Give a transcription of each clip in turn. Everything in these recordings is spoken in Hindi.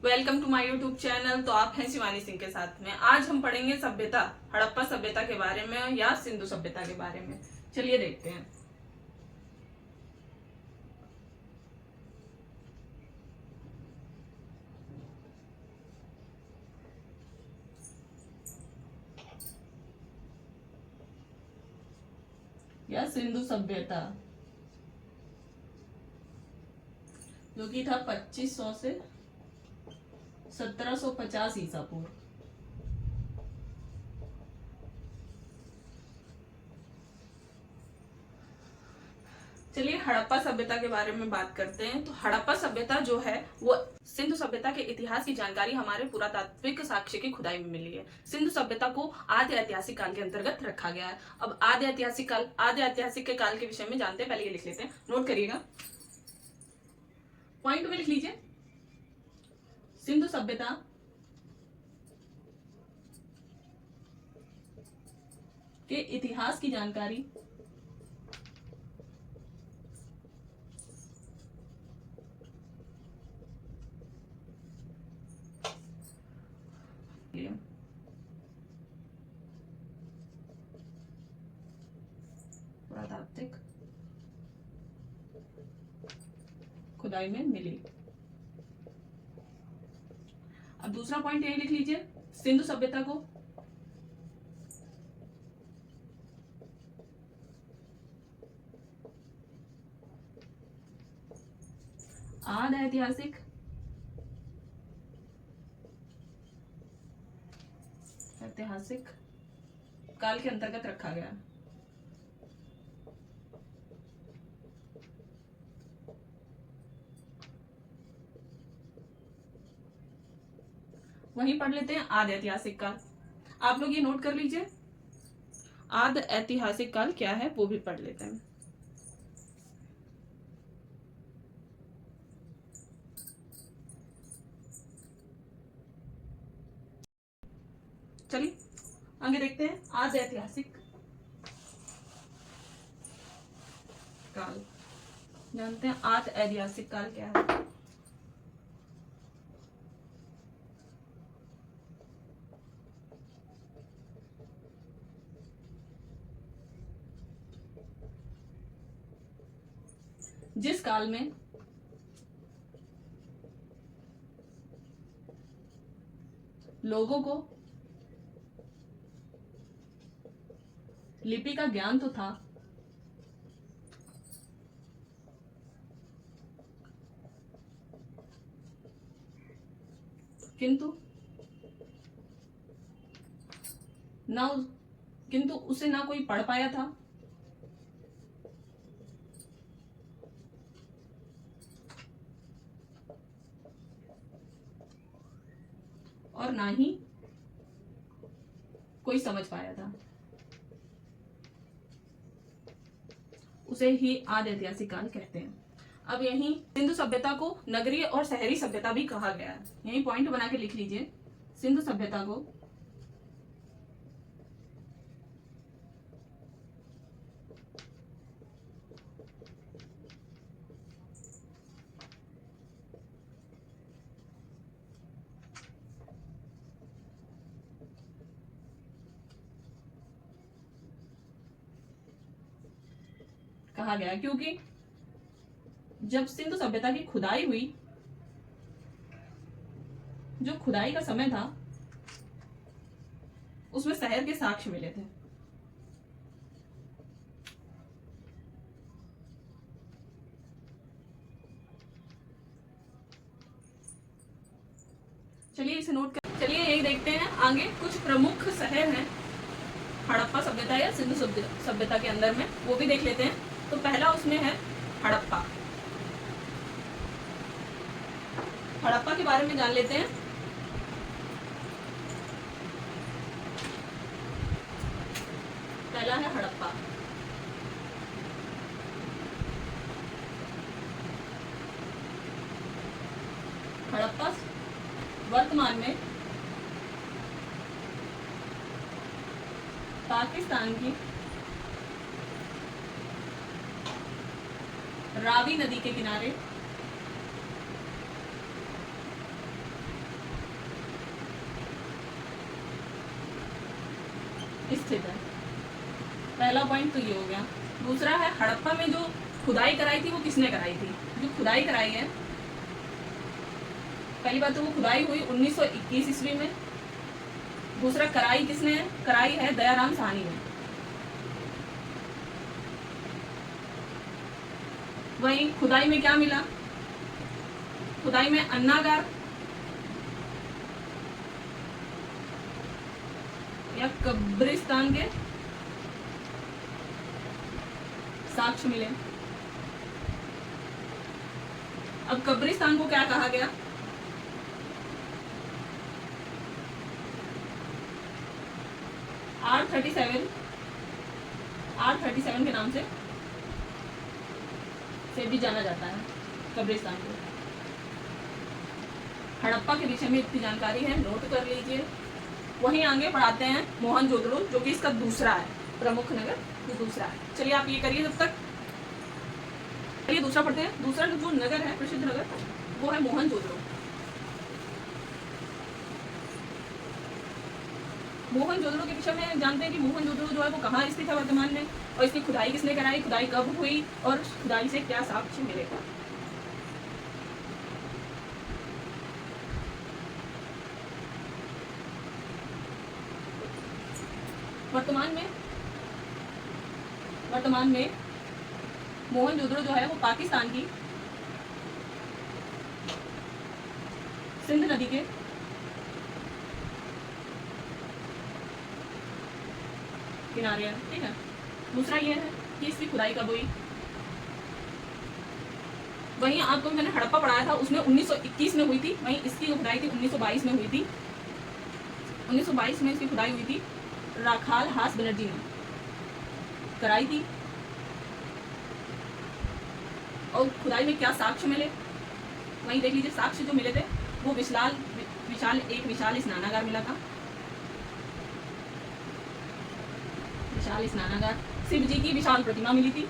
Welcome to my YouTube channel. तो आप हैं शिवानी सिंह के साथ में। आज हम पढ़ेंगे सभ्यता, हड़प्पा सभ्यता के बारे में या सिंधु सभ्यता के बारे में। चलिए देखते हैं। या सिंधु सभ्यता जो कि था 2500 से 1750 ईसा पूर्व। चलिए हड़प्पा सभ्यता के बारे में बात करते हैं। तो हड़प्पा सभ्यता जो है वो सिंधु सभ्यता के इतिहास की जानकारी हमारे पुरातात्विक साक्ष्य की खुदाई में मिली है। सिंधु सभ्यता को आदि ऐतिहासिक काल के अंतर्गत रखा गया है। अब आदि ऐतिहासिक के काल के विषय में जानते हैं। पहले ये लिख लेते हैं, नोट करिएगा, पॉइंट में लिख लीजिए। सिंधु सभ्यता के इतिहास की जानकारी पुरातात्विक खुदाई में मिली। अब दूसरा पॉइंट यही लिख लीजिए, सिंधु सभ्यता को आदि ऐतिहासिक काल के अंतर्गत रखा गया। वहीं पढ़ लेते हैं आदि ऐतिहासिक काल। आप लोग ये नोट कर लीजिए, आदि ऐतिहासिक काल क्या है वो भी पढ़ लेते हैं। चलिए आगे देखते हैं। आदि ऐतिहासिक काल जानते हैं। आदि ऐतिहासिक काल क्या है? जिस काल में लोगों को लिपि का ज्ञान तो था, किंतु उसे ना कोई पढ़ पाया था और ना ही कोई समझ पाया था। उसे ही आदि ऐतिहासिक काल कहते हैं। अब यहीं सिंधु सभ्यता को नगरीय और शहरी सभ्यता भी कहा गया है। यही पॉइंट बना के लिख लीजिए, सिंधु सभ्यता को कहा गया क्योंकि जब सिंधु सभ्यता की खुदाई हुई, जो खुदाई का समय था उसमें शहर के साक्ष्य मिले थे। चलिए इसे नोट कर। चलिए यही देखते हैं आगे कुछ प्रमुख शहर हैं हड़प्पा सभ्यता या सिंधु सभ्यता के अंदर में, वो भी देख लेते हैं। तो पहला उसमें है हड़प्पा। हड़प्पा के बारे में जान लेते हैं। पहला है हड़प्पा। हड़प्पा वर्तमान में पाकिस्तान की रावी नदी के किनारे स्थित है। पहला पॉइंट तो ये हो गया। दूसरा है हड़प्पा में जो खुदाई कराई थी वो किसने कराई थी? जो खुदाई कराई है, पहली बात तो वो खुदाई हुई 1921 ईस्वी में। दूसरा कराई किसने है? कराई है दयाराम साहनी ने। वहीं खुदाई में क्या मिला? खुदाई में अन्नागार या कब्रिस्तान के साक्ष्य मिले। अब कब्रिस्तान को क्या कहा गया? R37 के नाम से भी जाना जाता है कब्रिस्तान को। हड़प्पा के विषय में इतनी जानकारी है, नोट कर लीजिए। वहीं आगे पढ़ाते हैं मोहनजोदड़ो, जो कि इसका दूसरा है प्रमुख नगर, जो दूसरा है। चलिए आप ये करिए तब तक। चलिए दूसरा पढ़ते हैं। दूसरा जो नगर है, प्रसिद्ध नगर, वो है मोहनजोदड़ो। मोहनजोदड़ो के विषय में जानते हैं कि मोहनजोदड़ो जो है वो कहाँ स्थित है वर्तमान में, और इसकी खुदाई किसने कराई, खुदाई कब हुई, और खुदाई से क्या साक्ष्य मिलेगा। वर्तमान में मोहनजोदड़ो जो है वो पाकिस्तान की सिंध नदी के किनारे है। ठीक है। दूसरा ये है कि इसकी खुदाई कब हुई। वहीं आपको मैंने हड़प्पा पढ़ाया था, उसमें 1921 में हुई थी। वहीं इसकी जो खुदाई थी 1922 में हुई थी। 1922 में इसकी खुदाई हुई थी। राखाल हास बनर्जी ने कराई थी। और खुदाई में क्या साक्ष्य मिले, वहीं देख लीजिए। साक्ष्य जो मिले थे वो विशाल स्नानागार मिला था। विशाल स्नानागार, शिव जी की विशाल प्रतिमा मिली थी।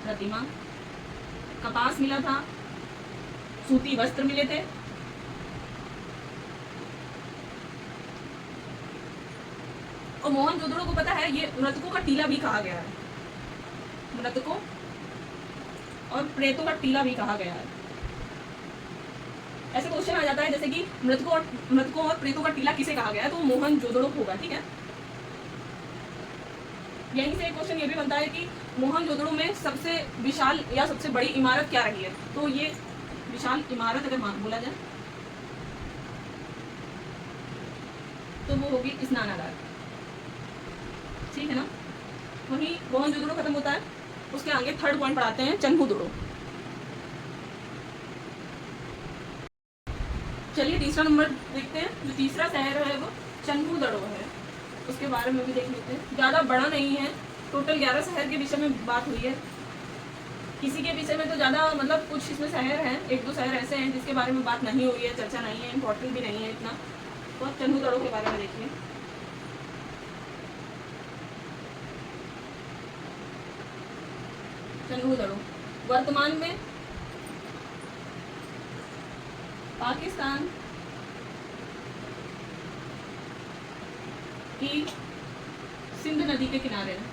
प्रतिमा, कपास मिला था, सूती वस्त्र मिले थे, और मोहनजोदड़ो को पता है ये मृतकों का टीला भी कहा गया है। मृतकों और प्रेतों का टीला भी कहा गया है। ऐसे क्वेश्चन आ जाता है जैसे कि मृतकों और प्रेतों का टीला किसे कहा गया है, तो मोहनजोदड़ो होगा। ठीक है। यहीं से एक क्वेश्चन ये भी बनता है कि मोहनजोदड़ो में सबसे विशाल या सबसे बड़ी इमारत क्या रही है, तो ये विशाल इमारत अगर बोला जाए तो वो होगी स्नानागार। ठीक है ना। वहीं मोहनजोदड़ो खत्म होता है, उसके आगे थर्ड पॉइंट पढ़ाते हैं चन्हुदड़ो। चलिए तीसरा नंबर देखते हैं। जो तीसरा शहर है वो चन्हुदड़ो है, उसके बारे में भी देख लेते हैं। ज़्यादा बड़ा नहीं है, टोटल 11 शहर के विषय में बात हुई है। किसी के विषय में तो ज़्यादा मतलब कुछ इसमें शहर हैं, 1-2 शहर ऐसे हैं जिसके बारे में बात नहीं हुई है, चर्चा नहीं है, इम्पोर्टेंट भी नहीं है इतना। तो आप चन्हुदड़ो के बारे में देखिए। चन्हुदड़ो वर्तमान में पाकिस्तान की सिंध नदी के किनारे है।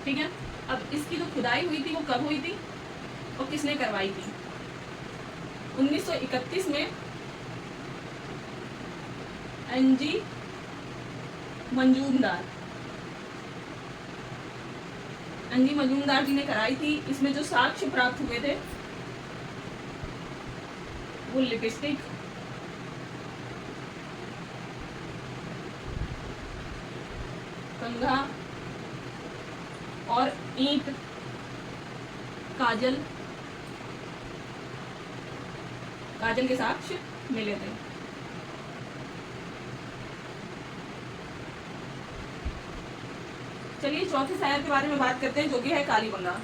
ठीक है। अब इसकी जो खुदाई हुई थी वो कब हुई थी और किसने करवाई थी? 1931 में एनजी मंजूमदार जी ने कराई थी। इसमें जो साक्ष्य प्राप्त हुए थे वो लिपस्टिक, कंघा और ईंट, काजल के साक्ष्य मिले थे। चलिए चौथे शहर के बारे में बात करते हैं, जो कि है कालीबंगा।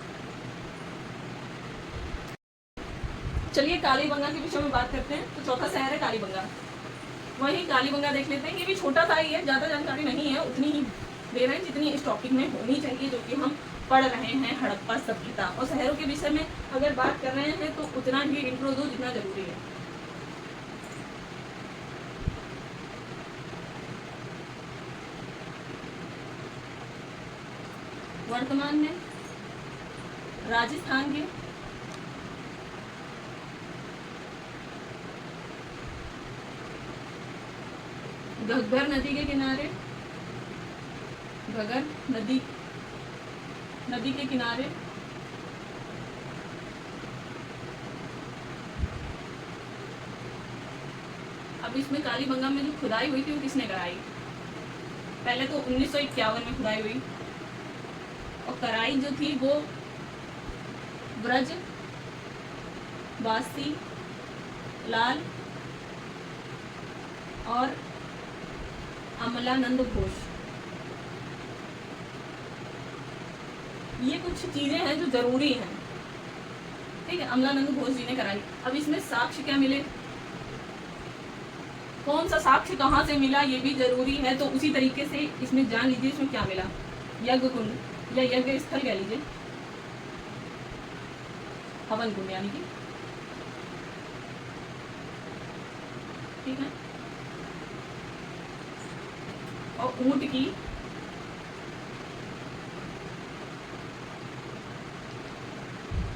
चलिए कालीबंगा के विषय में बात करते हैं। तो चौथा शहर है कालीबंगा। वही कालीबंगा देख लेते हैं। ये भी छोटा सा ही है, ज़्यादा जानकारी नहीं है, उतनी ही दे रहे हैं जितनी इस टॉपिक में होनी चाहिए, जो कि हम पढ़ रहे हैं हड़प्पा सभ्यता। और शहरों के विषय में अगर बात कर रहे हैं तो उतना ही इंट्रो दो जितना जरूरी है। वर्तमान में राजस्थान के घग्गर नदी के किनारे, घग्गर नदी के किनारे अब इसमें कालीबंगा में जो खुदाई हुई थी वो किसने कराई? पहले तो 1951 में खुदाई हुई, और कराई जो थी वो ब्रज वासी लाल और अमलानंद घोष। ये कुछ चीजें हैं जो जरूरी हैं, ठीक है। अमलानंद घोष जी ने कराई। अब इसमें साक्ष्य क्या मिले, कौन सा साक्ष्य कहाँ से मिला, ये भी जरूरी है। तो उसी तरीके से इसमें जान लीजिए इसमें क्या मिला। यज्ञ कुंड या यज्ञ स्थल कह लीजिए, हवन कुंड यानी कि, ठीक है। और ऊंट की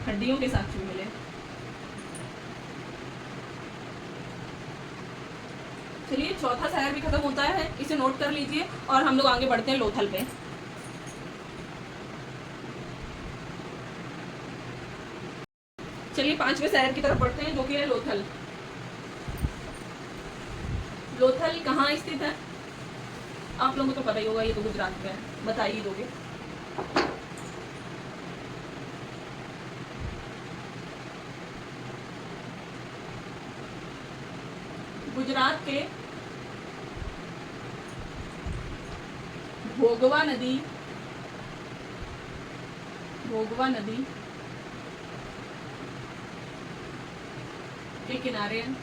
हड्डियों के साक्ष्य मिले। चलिए चौथा शहर भी खत्म होता है, इसे नोट कर लीजिए और हम लोग आगे बढ़ते हैं लोथल पे। चलिए पांचवें शहर की तरफ बढ़ते हैं जो कि है लोथल। लोथल कहाँ स्थित है? आप लोगों को तो पता ही होगा, ये तो गुजरात में है, बता ही दोगे। गुजरात के भोगवा नदी के किनारे है।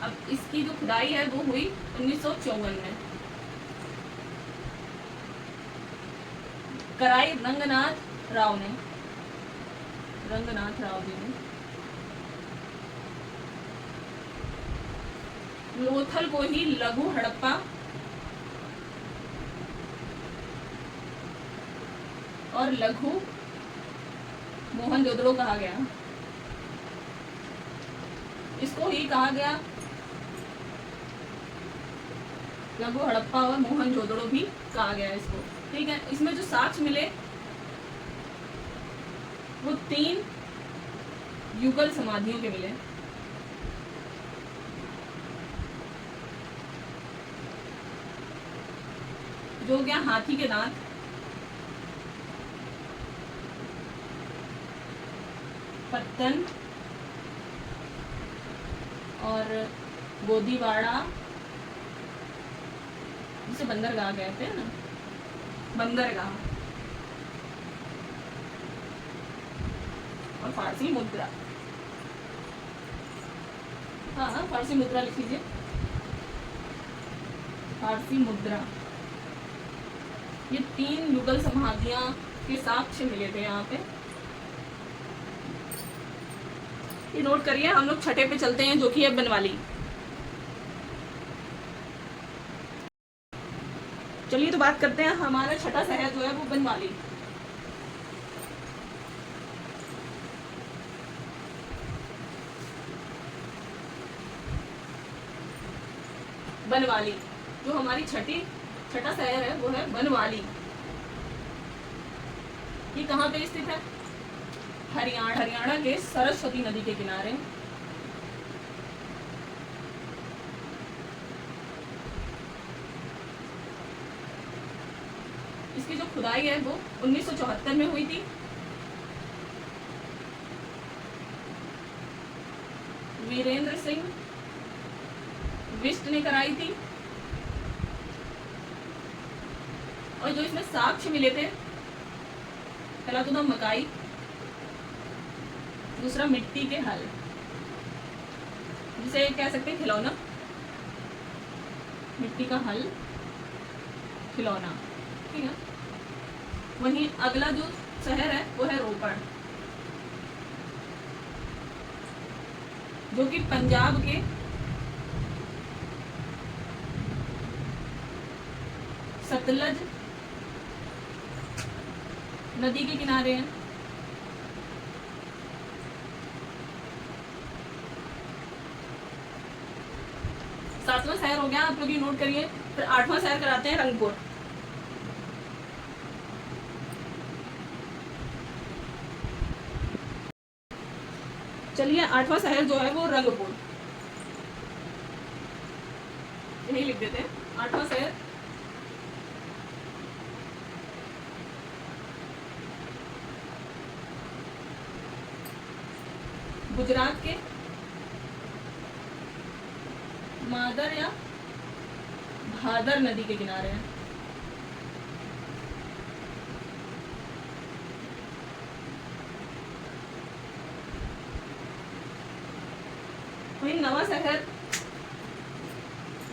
अब इसकी जो खुदाई है वो हुई 1954 में। कराई रंगनाथ राव जी ने। लोथल को ही लघु हड़प्पा और लघु मोहनजोदड़ो कहा गया। इसको ही कहा गया लघु हड़प्पा और मोहनजोदड़ो भी कहा गया इसको, ठीक है। इसमें जो साक्ष्य मिले वो 3 युगल समाधियों के मिले। जो हो गया हाथी के दांत, पत्तन और गोदीवाड़ा, जिसे बंदरगाह कहते हैं ना, बंदरगाह, और फारसी मुद्रा। हाँ फारसी मुद्रा लिख लीजिए, फारसी मुद्रा। ये 3 युगल समाधियां के साक्ष्य मिले थे यहाँ पे, ये नोट करिए। हम लोग छठे पे चलते हैं जो कि है बनवाली। चलिए तो बात करते हैं, हमारा छठा शहर जो है वो बनवाली। बनवाली जो हमारी छठा शहर है वो है बनवाली। ये कहाँ पे स्थित है? हरियाणा के सरस्वती नदी के किनारे। इसकी जो खुदाई है वो 1974 में हुई थी। वीरेंद्र सिंह बिष्ट ने कराई थी। और जो इसमें साक्ष्य मिले थे, पहला तो था मकाई, दूसरा मिट्टी के हल, जिसे कह सकते हैं खिलौना, मिट्टी का हल, खिलौना। ठीक है, वहीं अगला जो शहर है वो है रोपड़, जो कि पंजाब के सतलज नदी के किनारे है। सातवां शहर हो गया, आप लोग ये नोट करिए। फिर आठवां शहर कराते हैं रंगपुर। चलिए, आठवां शहर जो है वो रंगपुर, यही लिख देते हैं, आठवां शहर गुजरात के मादर या भादर नदी के किनारे है। वही नवा शहर